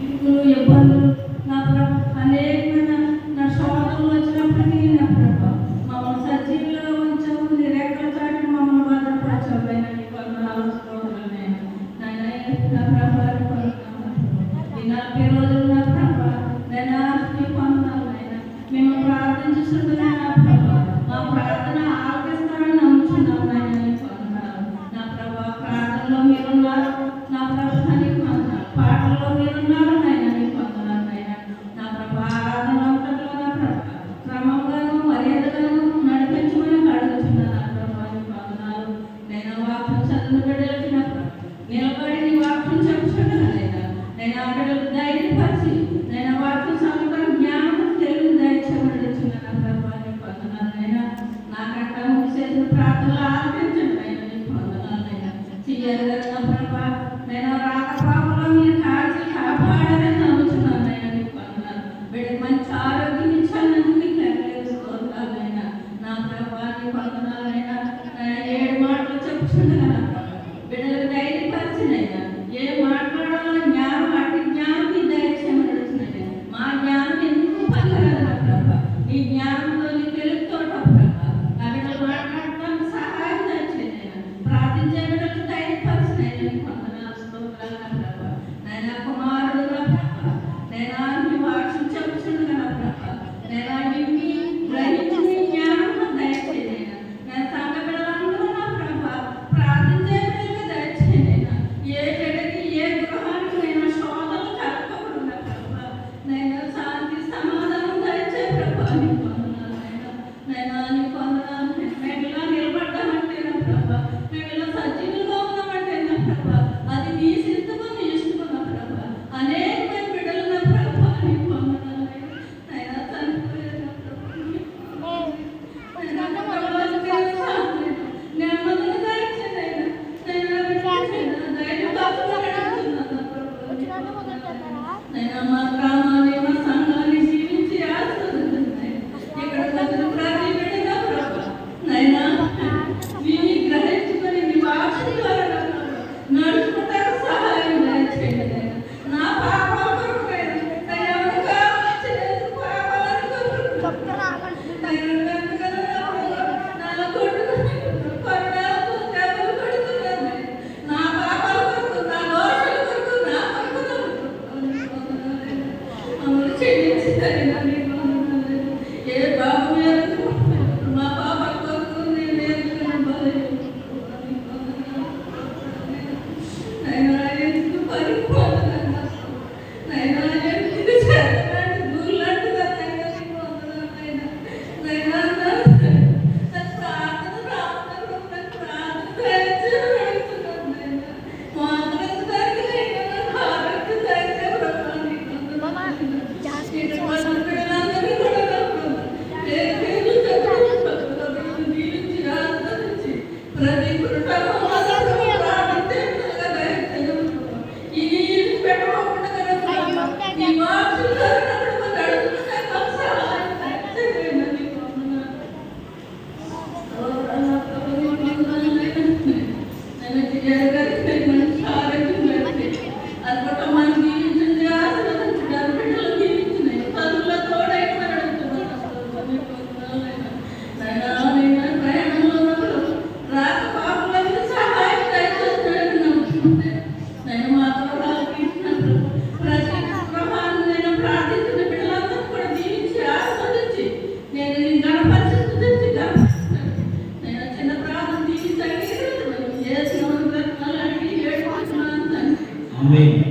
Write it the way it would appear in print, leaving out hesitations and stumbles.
ఇప్పుడు ఇబ్బందులు నా ప్రభు అనేకమైన నా శోధనలు వచ్చినప్పటికీ నా ప్రభు మమ్మల్ని సజీవులుగా ఉంచావు, నీ రెక్కల చాటున మమ్మల్ని భద్రపరచావు. అయినా నీ వందనాలు స్తోత్రాలైనా నా ప్రభు ఈ 40 రోజులు నా ప్రభు నేను నీ వందనాలైనా మేము ప్రార్థించుతుండగా నా ప్రభు మా ప్రార్థన ఆలకిస్తారని నమ్ముచున్నాం. నాయన నీ వందనాలు నా ప్రభు ప్రార్థనలో మీరున్నారు నా ప్రభు, నీ వందనాలు పాటల్లో మీరున్నారు నాయన నీ వందనాలు నాయన నా ప్రభు ఆరాధన అంతట్లో నా ప్రభు క్రమంగాను మర్యాదగాను నడిపించమని అడుగుతున్నా నా ప్రభు నీ వందనాలు. నేను వాక్యం చదువు బిడ్డలకి నా ప్రభు నిలబడి నీ వాక్యం చెప్పుచుండగా నేను ఆ బిడ్డలు ధైర్యపరిచి నేను వాక్యం సమగ్ర జ్ఞానం తెలుగు దయచేయబడుచున్నా నా ప్రభు నీ వందనాలు నాయన. నాకంట చేసిన ప్రార్థనలు ఆలకించండి నాయన నీ వందనాలు నాయన. చెయ్యగల నా ప్రభు నేను రాకపోకలో మీరు కాచి కాపాడాలని నమ్ముతున్నాను నాయన నీ వందనాలు. బిడ్డకు మంచి ఆరోగ్యం ఇచ్చానందుకు నీకు లెక్కలేదు స్తోత్రాలు నాయన నా ప్రభు నీ వందనాలు నాయన. 7 మాటలు చెప్పుచుండగా నా ప్రభు బిడ్డలకు ధైర్యపరిచినైనా ఏ మాట్లాడాలో జ్ఞానం అట్టి జ్ఞానం నీ దయచేయమని అడుగుతున్నాయి. మా జ్ఞానం ఎందుకు పనికిరాదు నా ప్రభు, నీ జ్ఞానంతో నీ తెలుగుతో ప్రభు నా బిడ్డలు మాట్లాడటానికి సహాయం దయచేయనైనా ప్రార్థించే బిడ్డలకు ధైర్యపరిచినైనా నీ వందనాలు స్తోత్రాలు నా ప్రభు. నాయన కుమారుడు నా ప్రభు నేను నీ వాక్యం చెప్పుచుండగా నా ప్రభు నేను నిన్ను గ్రహించి నీ జ్ఞానం దయచేయనైనా నేను సంఘ బిడ్డలందరూ నా ప్రభు ప్రార్థించే బిడ్డలకు దయచేయనైనా ఏ బిడ్డకి ఏ గృహానికి నేను శోధనలు కలగకూడదు నా ప్రభు. నేను శాంతి సమాధానం దయచే ప్రభు నీ వందనాలు నాయన. నేను నీ వందనాలు మేము ఇలా నిలబడ్డామంటే నా ప్రభు మేము ఇలా సజీవులుగా ఉన్నామంటే నా ప్రభు అది నీ సిద్ధము నీ ఇష్టము నా ప్రభు. అనేకమైన బిడ్డలు నా ప్రభు నీ వందనాలు నాయన. నేను చనిపోయాను నా ప్రభు నెమ్మదిని దయచేయనైనా నేను నేను మా గ్రామాన్ని మా సంఘాన్ని జీవించి ఆశీర్వదించండి. ఇక్కడ వచ్చిన ప్రతి బిడ్డ నా ప్రభు నైనా విని గ్రహించుకొని నీ వాక్యం ద్వారా నా ప్రభు నడుచుకుంటానికి సహాయం దయచేయండి నైనా. నా పాపాల కొరకు నైనా ఎవరు కావాలని చేసి పాపాలను కొరకు నాలో కొట్టుకుని కొరడాలతో దెబ్బలు కొడుతున్నాను నా పాపాల కొరకు నా దోషాల కొరకు నా మమ్మల్ని క్షమించారైనా నీ వందనాలు. ఏ బాబు మీద మా పాపాల కొరకు నేను ఎందుకు నైనా ఎందుకు పరిపాలన నైనా ఎందుకు చేతనాటి దూర్లాంటిదా నైనా నీ వందనాలు నైనా. నైనా నా ప్రార్థన రావడం నాకు ప్రార్థన దయచేయబడుతున్నాను నైనా. మాట్లాడడానికి నైనా నాకు ఆరోగ్యం దయచేయబడాలి నీ వందనాలు. పిల్లలందరినీ కూడా నా ప్రభు పేరు పేరు చదువు దీవించి ఆశీర్వదించి ప్రతి కుటుంబం ప్రార్థించే బిడ్డలుగా దయచేయబడుతున్నాను. ఇది పెట్టకుండా నీ వాక్యం ద్వారా నా ప్రభు నడుచుకుంటే మాకు సహాయం దయచేయనైనా నీ వందనాలు. నా ప్రభు నీ వందనాలు నన్ను చేయగలిగితే మంచి ఆరోగ్యం దయచేయండి. అది కుటుంబాన్ని దీవించండి ఆశీర్వదించండి. బిడ్డలు దీవించినాయి చదువులో తోడైనా అడుగుతున్నాను నీ వందనాలు నైనా. నైనా ప్రయాణంలో నా ప్రభు రాకపోకలకు సహాయం దయచేస్తున్నాడని నమ్ముతున్నాను. నేను మాతో ఆలకించిన ప్రభు ప్రతి గృహాన్ని నేను ప్రార్థించిన బిడ్డలందరూ కూడా దీవించి ఆస్వాదించి నేను నీ గణపరిస్థితి తెచ్చి గణపరుస్తున్నాను. నేను చిన్న ప్రార్థన దీవించి అంగీకరించడం చేసిన అడిగి ఏడుకుంటున్నాను తండ్రి. ఆమేన్.